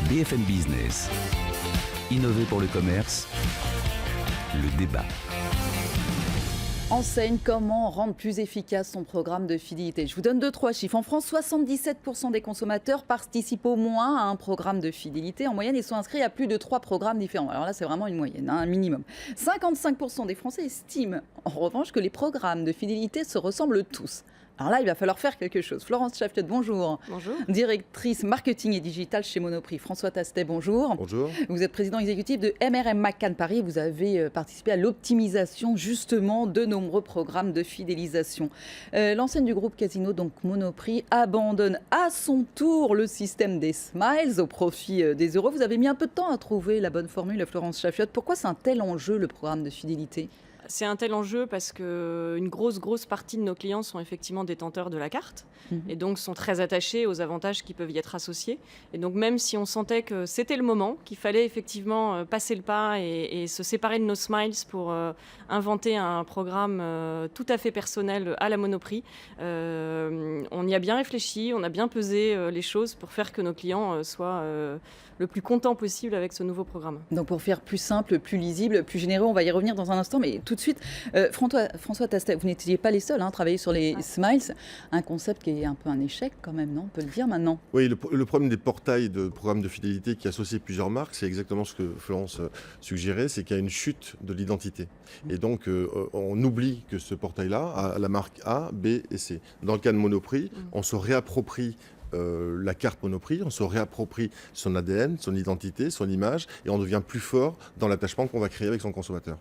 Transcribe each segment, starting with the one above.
BFM Business. Innover pour le commerce. Le débat. Enseigne, comment rendre plus efficace son programme de fidélité. Je vous donne 2-3 chiffres. En France, 77% des consommateurs participent au moins à un programme de fidélité. En moyenne, ils sont inscrits à plus de 3 programmes différents. Alors là, c'est vraiment une moyenne, un minimum. 55% des Français estiment, en revanche, que les programmes de fidélité se ressemblent tous. Alors là, il va falloir faire quelque chose. Florence Chaffiot, bonjour. Bonjour. Directrice marketing et digital chez Monoprix. François Tastet, bonjour. Bonjour. Vous êtes président exécutif de MRM McCann Paris. Vous avez participé à l'optimisation justement de nombreux programmes de fidélisation. L'enseigne du groupe Casino, donc Monoprix, abandonne à son tour le système des smiles au profit des euros. Vous avez mis un peu de temps à trouver la bonne formule, Florence Chaffiot. Pourquoi c'est un tel enjeu, le programme de fidélité ? C'est un tel enjeu parce qu'une grosse partie de nos clients sont effectivement détenteurs de la carte et donc sont très attachés aux avantages qui peuvent y être associés. Et donc même si on sentait que c'était le moment, qu'il fallait effectivement passer le pas et se séparer de nos smiles pour inventer un programme tout à fait personnel à la Monoprix, on y a bien réfléchi, on a bien pesé les choses pour faire que nos clients soient le plus contents possible avec ce nouveau programme. Donc pour faire plus simple, plus lisible, plus généreux, on va y revenir dans un instant, mais tout de suite, François Tastet, vous n'étiez pas les seuls à travailler sur les smiles, un concept qui est un peu un échec quand même, non ? On peut le dire maintenant. Oui, le problème des portails de programmes de fidélité qui associent plusieurs marques, c'est exactement ce que Florence suggérait, c'est qu'il y a une chute de l'identité. Et donc, on oublie que ce portail-là a la marque A, B et C. Dans le cas de Monoprix, on se réapproprie la carte Monoprix, on se réapproprie son ADN, son identité, son image, et on devient plus fort dans l'attachement qu'on va créer avec son consommateur.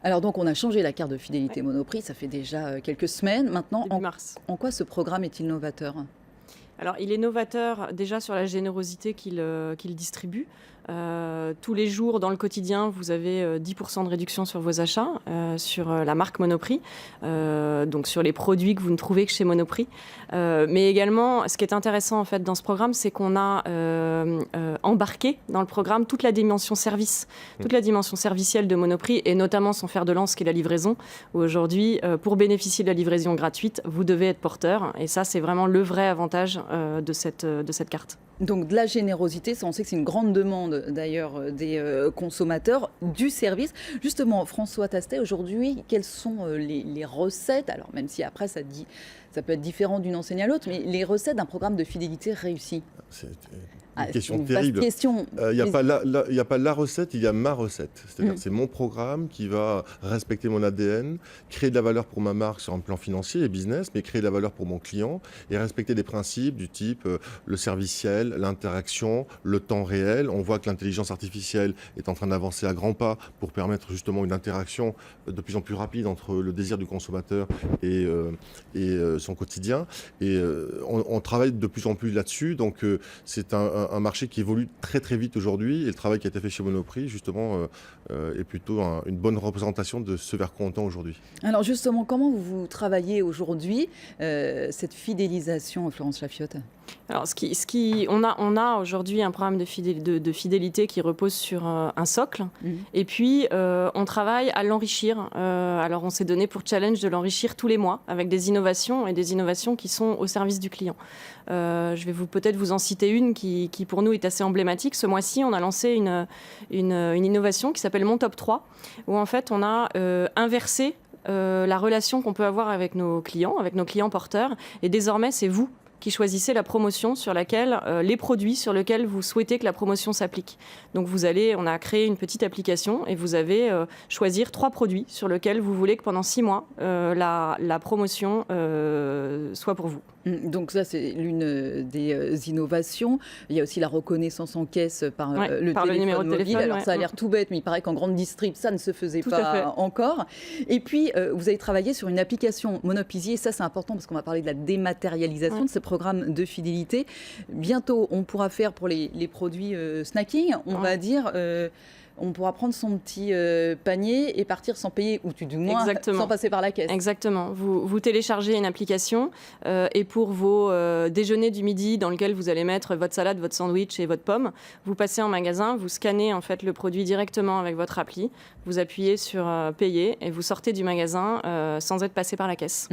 Alors donc on a changé la carte de fidélité Monoprix, ça fait déjà quelques semaines. Maintenant, en quoi ce programme est-il novateur ? Alors, il est novateur déjà sur la générosité qu'il distribue. Tous les jours, dans le quotidien, vous avez 10% de réduction sur vos achats, sur la marque Monoprix, donc sur les produits que vous ne trouvez que chez Monoprix. Mais également, ce qui est intéressant en fait dans ce programme, c'est qu'on a embarqué dans le programme toute la dimension service, toute la dimension servicielle de Monoprix, et notamment son fer de lance qui est la livraison, où aujourd'hui, pour bénéficier de la livraison gratuite, vous devez être porteur. Et ça, c'est vraiment le vrai avantage de cette carte. Donc de la générosité, ça, on sait que c'est une grande demande d'ailleurs des consommateurs du service. Justement, François Tastet, aujourd'hui, quelles sont les recettes ? Alors même si après ça peut être différent d'une enseigne à l'autre, mais les recettes d'un programme de fidélité réussi. C'est une question terrible. Il n'y a pas la recette, il y a ma recette. C'est-à-dire c'est mon programme qui va respecter mon ADN, créer de la valeur pour ma marque sur un plan financier et business, mais créer de la valeur pour mon client et respecter des principes du type le serviciel, l'interaction, le temps réel. On voit que l'intelligence artificielle est en train d'avancer à grands pas pour permettre justement une interaction de plus en plus rapide entre le désir du consommateur et son quotidien. Et on travaille de plus en plus là-dessus. Donc c'est un marché qui évolue très très vite aujourd'hui, et le travail qui a été fait chez Monoprix justement est plutôt une bonne représentation de ce vers quoi on tend aujourd'hui. Alors justement, comment vous travaillez aujourd'hui cette fidélisation, Florence Chaffiot ? Alors, on a aujourd'hui un programme de fidélité qui repose sur un socle, et puis on travaille à l'enrichir. Alors, on s'est donné pour challenge de l'enrichir tous les mois avec des innovations, et des innovations qui sont au service du client. Je vais peut-être vous en citer une qui pour nous est assez emblématique. Ce mois-ci, on a lancé une innovation qui s'appelle Mon Top 3, où en fait on a inversé la relation qu'on peut avoir avec nos clients porteurs, et désormais c'est vous qui choisissez la promotion sur laquelle, les produits sur lesquels vous souhaitez que la promotion s'applique. Donc on a créé une petite application, et vous avez choisir 3 produits sur lesquels vous voulez que pendant 6 mois, la promotion soit pour vous. Donc ça, c'est l'une des innovations. Il y a aussi la reconnaissance en caisse par le numéro de téléphone mobile. Alors ça a l'air tout bête, mais il paraît qu'en grande distrib, ça ne se faisait pas encore. Et puis, vous avez travaillé sur une application Monoprix, et ça c'est important parce qu'on va parler de la dématérialisation de ce programme de fidélité. Bientôt, on pourra faire pour les produits snacking, on va dire... on pourra prendre son petit panier et partir sans payer, ou du moins sans passer par la caisse. Exactement. Vous téléchargez une application et pour vos déjeuners du midi dans lequel vous allez mettre votre salade, votre sandwich et votre pomme, vous passez en magasin, vous scannez en fait le produit directement avec votre appli, vous appuyez sur payer et vous sortez du magasin sans être passé par la caisse.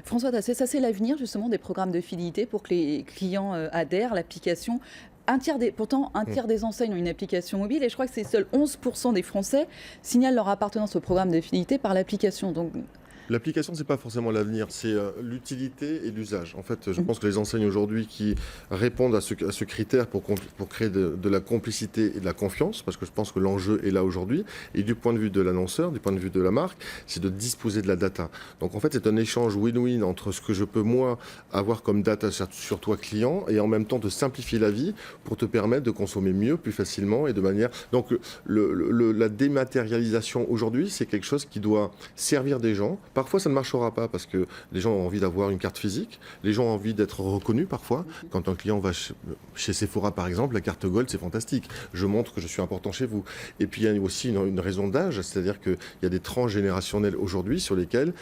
François Tastet, ça c'est l'avenir justement des programmes de fidélité pour que les clients adhèrent. L'application Pourtant, un tiers des enseignes ont une application mobile et je crois que c'est seuls 11% des Français signalent leur appartenance au programme de fidélité par l'application. Donc, l'application, ce n'est pas forcément l'avenir, c'est l'utilité et l'usage. En fait, je pense que les enseignes aujourd'hui qui répondent à ce critère pour créer de la complicité et de la confiance, parce que je pense que l'enjeu est là aujourd'hui, et du point de vue de l'annonceur, du point de vue de la marque, c'est de disposer de la data. Donc en fait, c'est un échange win-win entre ce que je peux, moi, avoir comme data sur toi client, et en même temps de simplifier la vie pour te permettre de consommer mieux, plus facilement et de manière... Donc la dématérialisation aujourd'hui, c'est quelque chose qui doit servir des gens. Parfois, ça ne marchera pas parce que les gens ont envie d'avoir une carte physique. Les gens ont envie d'être reconnus parfois. Quand un client va chez Sephora, par exemple, la carte Gold, c'est fantastique. Je montre que je suis important chez vous. Et puis, il y a aussi une raison d'âge, c'est-à-dire qu'il y a des tranches générationnelles aujourd'hui sur lesquelles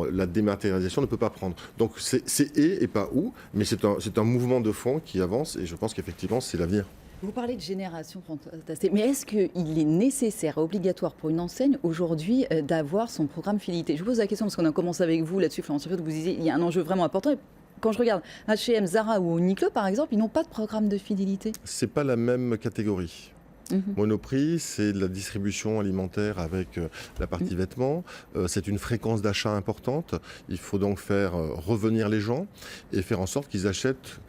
la dématérialisation ne peut pas prendre. Donc, c'est et pas ou, mais c'est un mouvement de fond qui avance et je pense qu'effectivement, c'est l'avenir. Vous parlez de génération fantastique, mais est-ce qu'il est nécessaire, obligatoire pour une enseigne aujourd'hui d'avoir son programme fidélité ? Je vous pose la question parce qu'on a commencé avec vous là-dessus, Florence Chapiot, vous disiez il y a un enjeu vraiment important. Et quand je regarde H&M, Zara ou Uniqlo, par exemple, ils n'ont pas de programme de fidélité. C'est pas la même catégorie. Monoprix, c'est de la distribution alimentaire avec la partie vêtements. C'est une fréquence d'achat importante. Il faut donc faire revenir les gens et faire en sorte qu'ils achètent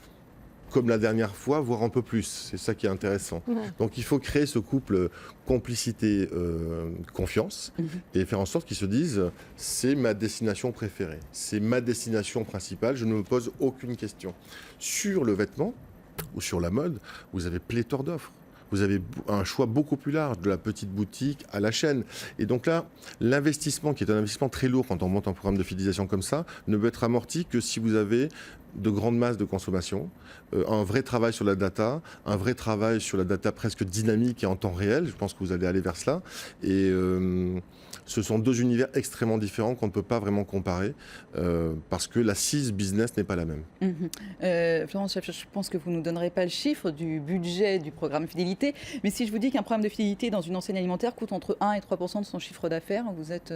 comme la dernière fois, voire un peu plus. C'est ça qui est intéressant. Donc il faut créer ce couple complicité-confiance et faire en sorte qu'ils se disent c'est ma destination préférée, c'est ma destination principale, je ne me pose aucune question. Sur le vêtement ou sur la mode, vous avez pléthore d'offres. Vous avez un choix beaucoup plus large, de la petite boutique à la chaîne. Et donc là, l'investissement, qui est un investissement très lourd quand on monte un programme de fidélisation comme ça, ne peut être amorti que si vous avez de grandes masses de consommation, un vrai travail sur la data, un vrai travail sur la data presque dynamique et en temps réel. Je pense que vous allez aller vers cela. Et ce sont deux univers extrêmement différents qu'on ne peut pas vraiment comparer parce que l'assise business n'est pas la même. Florence Chapiot, je pense que vous ne nous donnerez pas le chiffre du budget du programme fidélité, mais si je vous dis qu'un programme de fidélité dans une enseigne alimentaire coûte entre 1 et 3% de son chiffre d'affaires, vous êtes...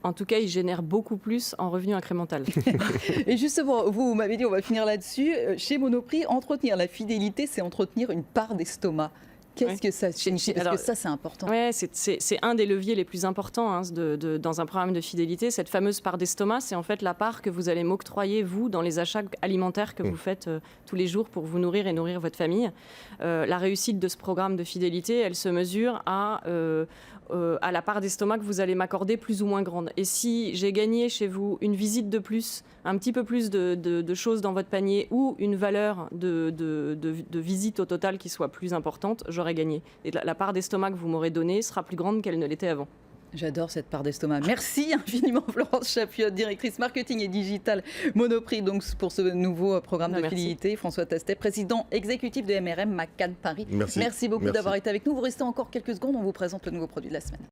En tout cas, il génère beaucoup plus en revenu incrémental. Et justement, vous m'avez dit, on va finir là-dessus. Chez Monoprix, entretenir la fidélité, c'est entretenir une part d'estomac. Qu'est-ce que ça signifie ? Parce que ça, c'est important. Oui, c'est un des leviers les plus importants dans un programme de fidélité. Cette fameuse part d'estomac, c'est en fait la part que vous allez m'octroyer, vous, dans les achats alimentaires que vous faites tous les jours pour vous nourrir et nourrir votre famille. La réussite de ce programme de fidélité, elle se mesure à la part d'estomac que vous allez m'accorder plus ou moins grande. Et si j'ai gagné chez vous une visite de plus, un petit peu plus de choses dans votre panier ou une valeur de visite au total qui soit plus importante, j'aurais gagné. Et la part d'estomac que vous m'aurez donnée sera plus grande qu'elle ne l'était avant. J'adore cette part d'estomac. Merci infiniment Florence Chapiot, directrice marketing et digital Monoprix, donc pour ce nouveau programme de fidélité. François Tastet, président exécutif de MRM McCann Paris. Merci beaucoup d'avoir été avec nous. Vous restez encore quelques secondes, on vous présente le nouveau produit de la semaine.